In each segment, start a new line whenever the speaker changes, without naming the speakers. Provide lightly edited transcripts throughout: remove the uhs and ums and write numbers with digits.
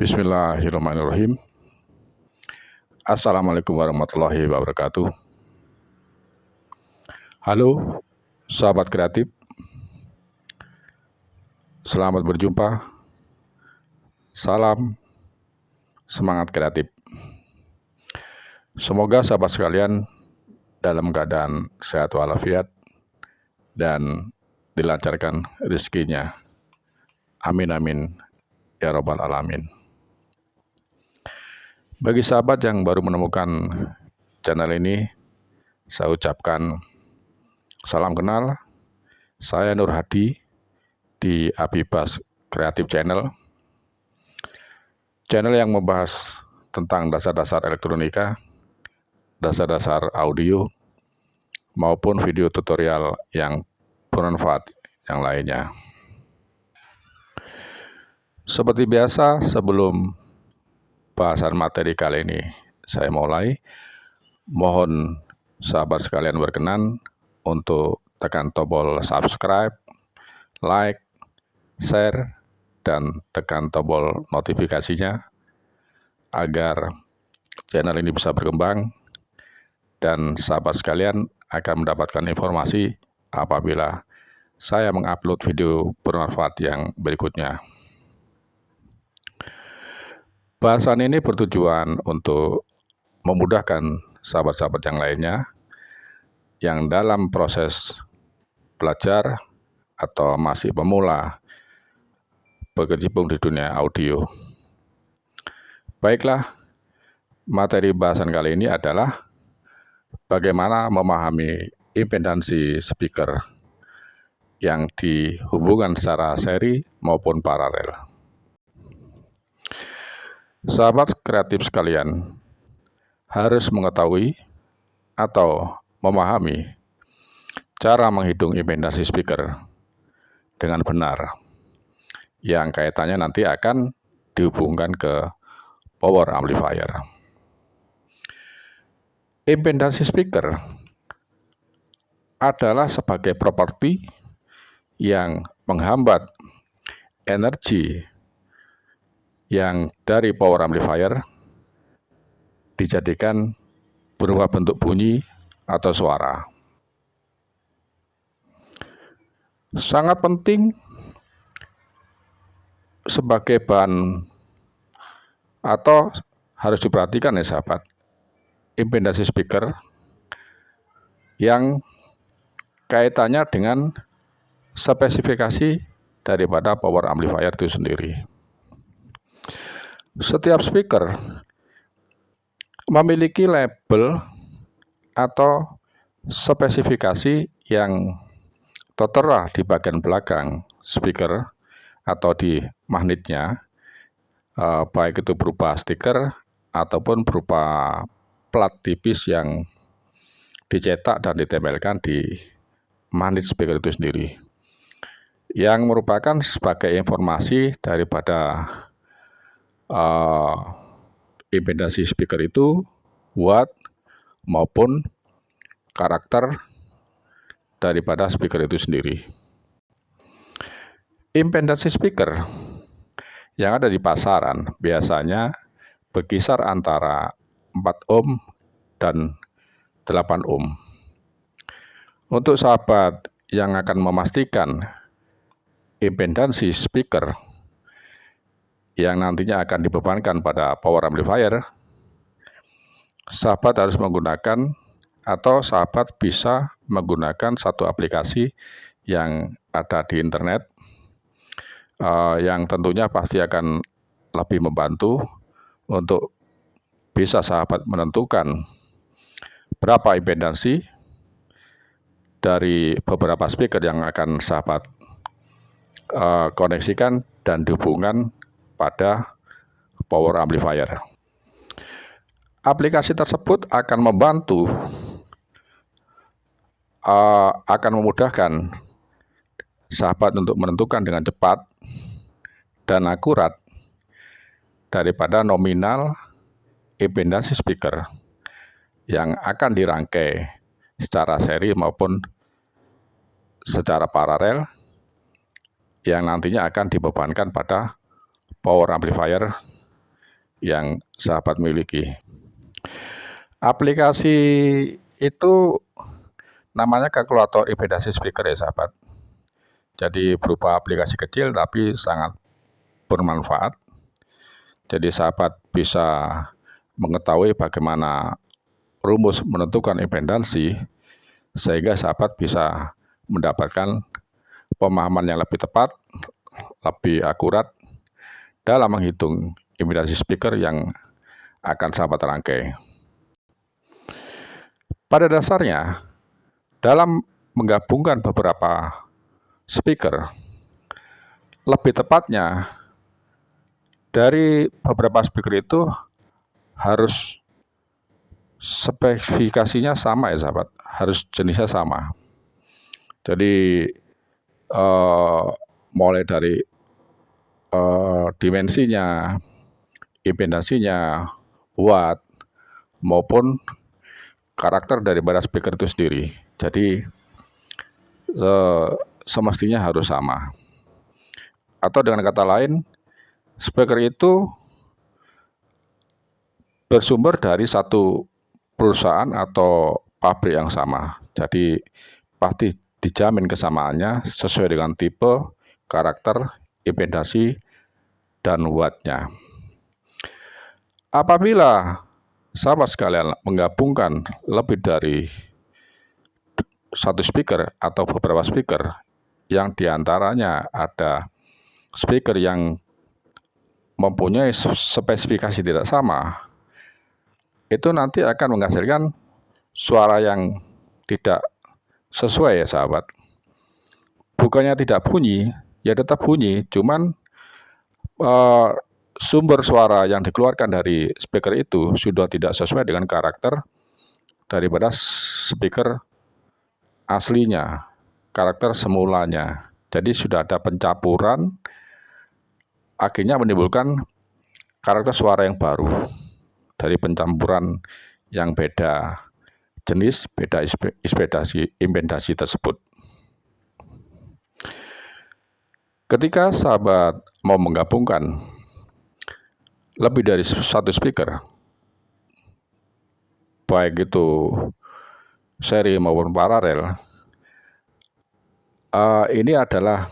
Bismillahirrahmanirrahim. Assalamualaikum warahmatullahi wabarakatuh. Halo, sahabat kreatif. Selamat berjumpa. Salam semangat kreatif. Semoga sahabat sekalian dalam keadaan sehat walafiat dan dilancarkan rezekinya. Amin amin ya rabbal alamin. Bagi sahabat yang baru menemukan channel ini, saya ucapkan salam kenal. Saya Nur Hadi di Abibas Kreatif Channel. Channel yang membahas tentang dasar-dasar elektronika, dasar-dasar audio, maupun video tutorial yang bermanfaat yang lainnya. Seperti biasa, sebelum bahasan materi kali ini saya mulai, mohon sahabat sekalian berkenan untuk tekan tombol subscribe, like, share, dan tekan tombol notifikasinya agar channel ini bisa berkembang dan sahabat sekalian akan mendapatkan informasi apabila saya mengupload video bermanfaat yang berikutnya. Bahasan ini bertujuan untuk memudahkan sahabat-sahabat yang lainnya yang dalam proses belajar atau masih pemula berkecimpung di dunia audio. Baiklah, materi bahasan kali ini adalah bagaimana memahami impedansi speaker yang dihubungkan secara seri maupun paralel. Sahabat kreatif sekalian harus mengetahui atau memahami cara menghitung impedansi speaker dengan benar yang kaitannya nanti akan dihubungkan ke power amplifier. Impedansi speaker adalah sebagai properti yang menghambat energi yang dari power amplifier dijadikan berupa bentuk bunyi atau suara. Sangat penting sebagai bahan atau harus diperhatikan ya sahabat, impedansi speaker yang kaitannya dengan spesifikasi daripada power amplifier itu sendiri. Setiap speaker memiliki label atau spesifikasi yang tertera di bagian belakang speaker atau di magnetnya, baik itu berupa stiker ataupun berupa plat tipis yang dicetak dan ditempelkan di magnet speaker itu sendiri, yang merupakan sebagai informasi daripada impedansi speaker itu, watt maupun karakter daripada speaker itu sendiri. Impedansi speaker yang ada di pasaran biasanya berkisar antara 4 ohm dan 8 ohm. Untuk sahabat yang akan memastikan impedansi speaker yang nantinya akan dibebankan pada power amplifier, sahabat harus menggunakan atau sahabat bisa menggunakan satu aplikasi yang ada di internet, yang tentunya pasti akan lebih membantu untuk bisa sahabat menentukan berapa impedansi dari beberapa speaker yang akan sahabat koneksikan dan dihubungkan pada power amplifier. Aplikasi tersebut akan membantu, akan memudahkan sahabat untuk menentukan dengan cepat dan akurat daripada nominal impedansi speaker yang akan dirangkai secara seri maupun secara paralel yang nantinya akan dibebankan pada power amplifier yang sahabat miliki. Aplikasi itu namanya kalkulator impedasi speaker ya sahabat. Jadi berupa aplikasi kecil tapi sangat bermanfaat. Jadi sahabat bisa mengetahui bagaimana rumus menentukan impedansi sehingga sahabat bisa mendapatkan pemahaman yang lebih tepat, lebih akurat dalam menghitung impedansi speaker yang akan sahabat rangkai. Pada dasarnya, dalam menggabungkan beberapa speaker, lebih tepatnya dari beberapa speaker itu harus spesifikasinya sama ya sahabat, harus jenisnya sama. Jadi mulai dari dimensinya, impedansinya, watt, maupun karakter daripada speaker itu sendiri. Jadi semestinya harus sama. Atau dengan kata lain, speaker itu bersumber dari satu perusahaan atau pabrik yang sama. Jadi pasti dijamin kesamaannya sesuai dengan tipe, karakter, impedansi, dan wattnya. Apabila sahabat sekalian menggabungkan lebih dari satu speaker atau beberapa speaker yang diantaranya ada speaker yang mempunyai spesifikasi tidak sama, itu nanti akan menghasilkan suara yang tidak sesuai ya sahabat. Bukannya tidak bunyi, ya tetap bunyi, cuman sumber suara yang dikeluarkan dari speaker itu sudah tidak sesuai dengan karakter daripada speaker aslinya, karakter semulanya. Jadi sudah ada pencampuran, akhirnya menimbulkan karakter suara yang baru dari pencampuran yang beda jenis, beda impedasi tersebut. Ketika sahabat mau menggabungkan lebih dari satu speaker, baik itu seri maupun paralel, ini adalah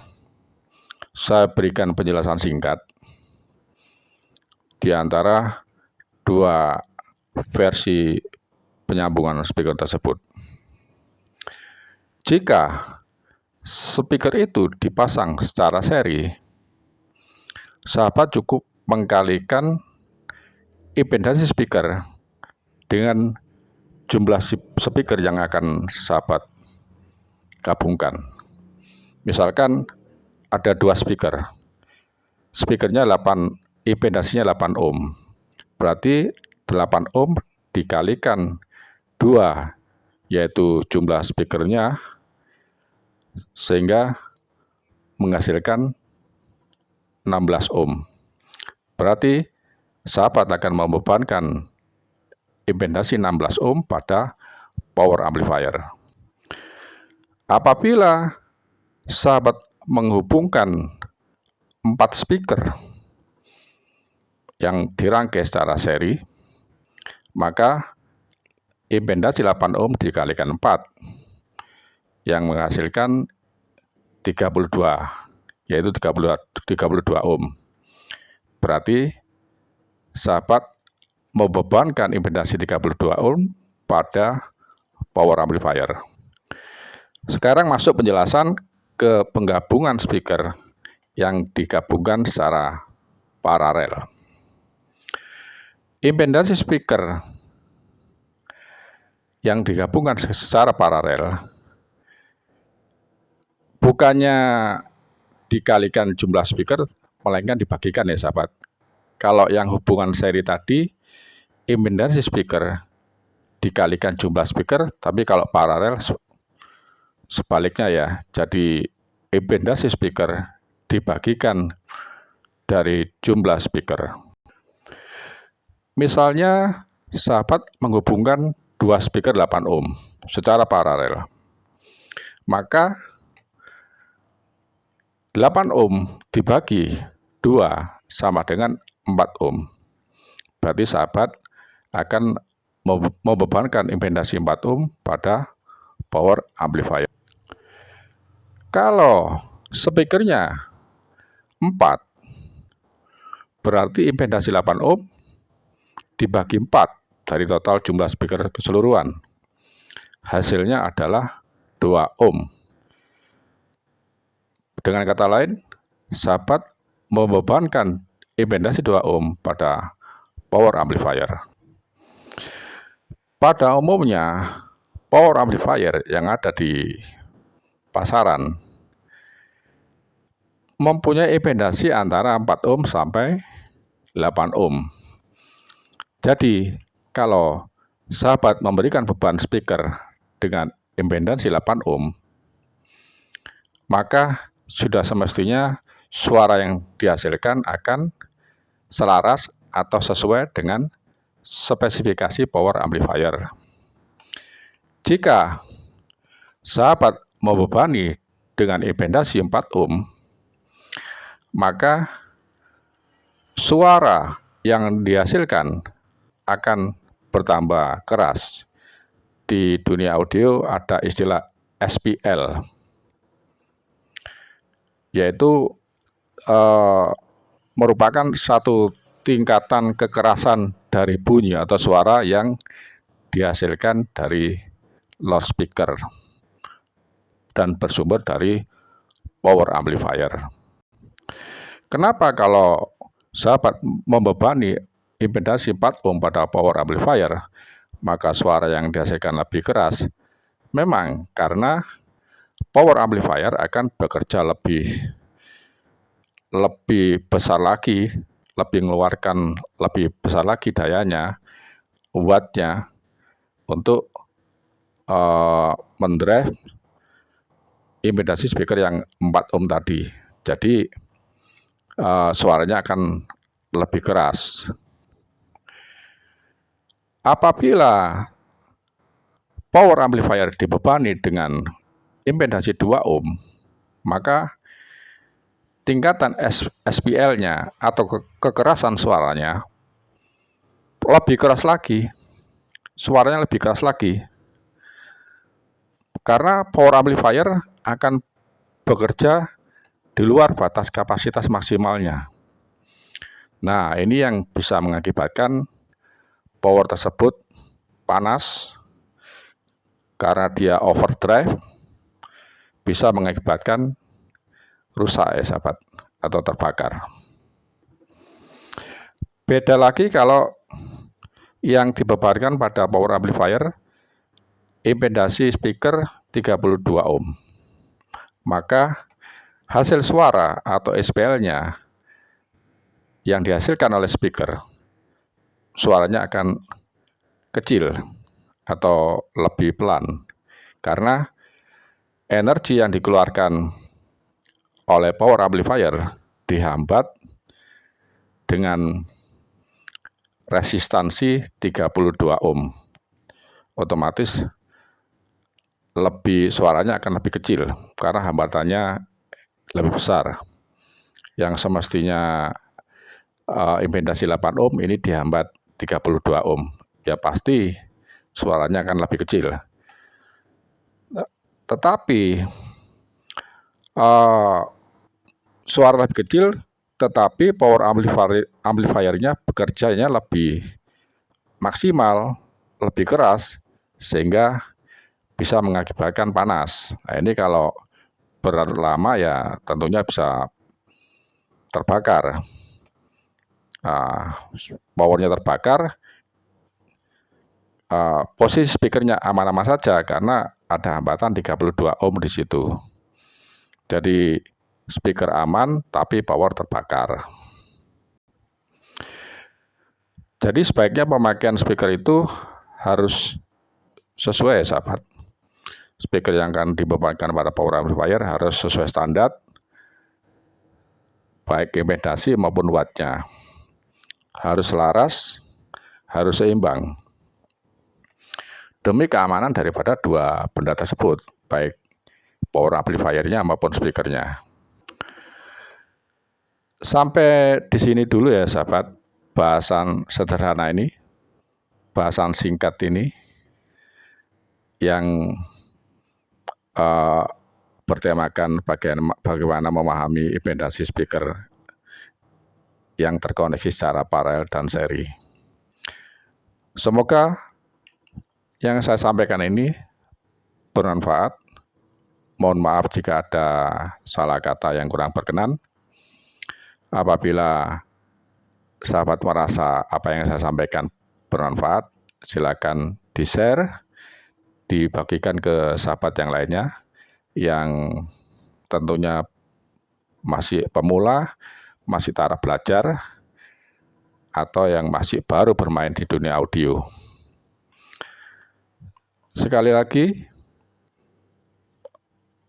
saya berikan penjelasan singkat di antara dua versi penyambungan speaker tersebut. Jika speaker itu dipasang secara seri, sahabat cukup mengkalikan impedansi speaker dengan jumlah speaker yang akan sahabat gabungkan. Misalkan ada dua speaker, speakernya 8, impedansinya 8 ohm. Berarti 8 ohm dikalikan 2, yaitu jumlah speakernya, sehingga menghasilkan 16 ohm. Berarti sahabat akan membebankan impedansi 16 ohm pada power amplifier. Apabila sahabat menghubungkan 4 speaker yang dirangkai secara seri, maka impedansi 8 ohm dikalikan 4 yang menghasilkan 32, yaitu 32 ohm. Berarti sahabat membebankan impedansi 32 ohm pada power amplifier. Sekarang masuk penjelasan ke penggabungan speaker yang digabungkan secara paralel. Impedansi speaker yang digabungkan secara paralel bukannya dikalikan jumlah speaker, melainkan dibagikan ya sahabat. Kalau yang hubungan seri tadi, impedansi speaker dikalikan jumlah speaker, tapi kalau paralel sebaliknya ya. Jadi impedansi speaker dibagikan dari jumlah speaker. Misalnya sahabat menghubungkan 2 speaker 8 ohm secara paralel. Maka 8 ohm dibagi 2 sama dengan 4 ohm. berarti sahabat akan membebankan impedasi 4 ohm pada power amplifier. Kalau speakernya 4, berarti impedasi 8 ohm dibagi 4 dari total jumlah speaker keseluruhan. Hasilnya adalah 2 ohm. Dengan kata lain, sahabat membebankan impedasi 2 ohm pada power amplifier. Pada umumnya, power amplifier yang ada di pasaran mempunyai impedasi antara 4 ohm sampai 8 ohm. Jadi, kalau sahabat memberikan beban speaker dengan impedasi 8 ohm, maka sudah semestinya suara yang dihasilkan akan selaras atau sesuai dengan spesifikasi power amplifier. Jika sahabat membebani dengan impedasi 4 ohm, maka suara yang dihasilkan akan bertambah keras. Di dunia audio ada istilah SPL, yaitu merupakan satu tingkatan kekerasan dari bunyi atau suara yang dihasilkan dari loudspeaker dan bersumber dari power amplifier. Kenapa kalau sahabat membebani impedasi 4 ohm pada power amplifier, maka suara yang dihasilkan lebih keras? Memang karena power amplifier akan bekerja lebih besar lagi, lebih mengeluarkan lebih besar lagi dayanya, wattnya, untuk mendrive impedasi speaker yang 4 ohm tadi. Jadi suaranya akan lebih keras. Apabila power amplifier dibebani dengan impedasi 2 ohm, maka tingkatan SPL-nya atau kekerasan suaranya lebih keras lagi. Suaranya lebih keras lagi. Karena power amplifier akan bekerja di luar batas kapasitas maksimalnya. Nah, ini yang bisa mengakibatkan power tersebut panas karena dia overdrive, bisa mengakibatkan rusak ya sahabat, atau terbakar. Beda lagi kalau yang dibebankan pada power amplifier impedasi speaker 32 ohm. Maka hasil suara atau SPL-nya yang dihasilkan oleh speaker, suaranya akan kecil atau lebih pelan karena energi yang dikeluarkan oleh power amplifier dihambat dengan resistansi 32 ohm. Otomatis suaranya akan lebih kecil karena hambatannya lebih besar. Yang semestinya impedasi 8 ohm ini dihambat 32 ohm. Ya pasti suaranya akan lebih kecil. Tetapi suara lebih kecil, tetapi power amplifiernya bekerjanya lebih maksimal, lebih keras, sehingga bisa mengakibatkan panas. Nah, ini kalau berlarut lama ya tentunya bisa terbakar. Powernya terbakar, posisi speakernya aman-aman saja karena ada hambatan 32 ohm di situ. Jadi speaker aman tapi power terbakar. Jadi sebaiknya pemakaian speaker itu harus sesuai sahabat. Speaker yang akan dibebankan pada power amplifier harus sesuai standar, baik impedasi maupun wattnya. Harus selaras, harus seimbang. Demi keamanan daripada dua benda tersebut, baik power amplifiernya maupun speakernya. Sampai di sini dulu ya sahabat bahasan sederhana ini, bahasan singkat ini yang bertemakan bagaimana memahami impedance speaker yang terkoneksi secara paralel dan seri. Semoga yang saya sampaikan ini bermanfaat. Mohon maaf jika ada salah kata yang kurang berkenan. Apabila sahabat merasa apa yang saya sampaikan bermanfaat, silakan di-share, dibagikan ke sahabat yang lainnya yang tentunya masih pemula, masih taraf belajar, atau yang masih baru bermain di dunia audio. Sekali lagi,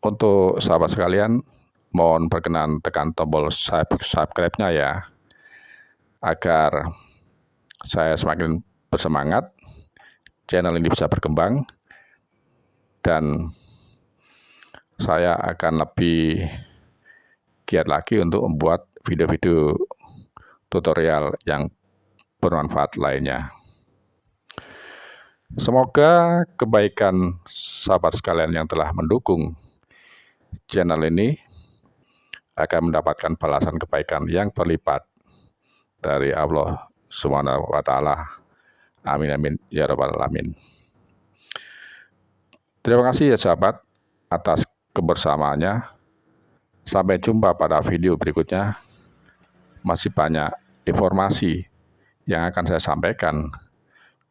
untuk sahabat sekalian, mohon berkenan tekan tombol subscribe-nya ya, agar saya semakin bersemangat, channel ini bisa berkembang, dan saya akan lebih giat lagi untuk membuat video-video tutorial yang bermanfaat lainnya. Semoga kebaikan sahabat sekalian yang telah mendukung channel ini akan mendapatkan balasan kebaikan yang berlipat dari Allah Subhanahu wa Ta'ala. Amin amin ya rabbal alamin. Terima kasih ya sahabat atas kebersamaannya. Sampai jumpa pada video berikutnya. Masih banyak informasi yang akan saya sampaikan,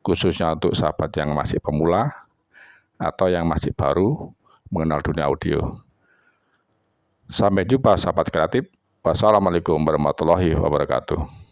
khususnya untuk sahabat yang masih pemula atau yang masih baru mengenal dunia audio. Sampai jumpa sahabat kreatif. Wassalamualaikum warahmatullahi wabarakatuh.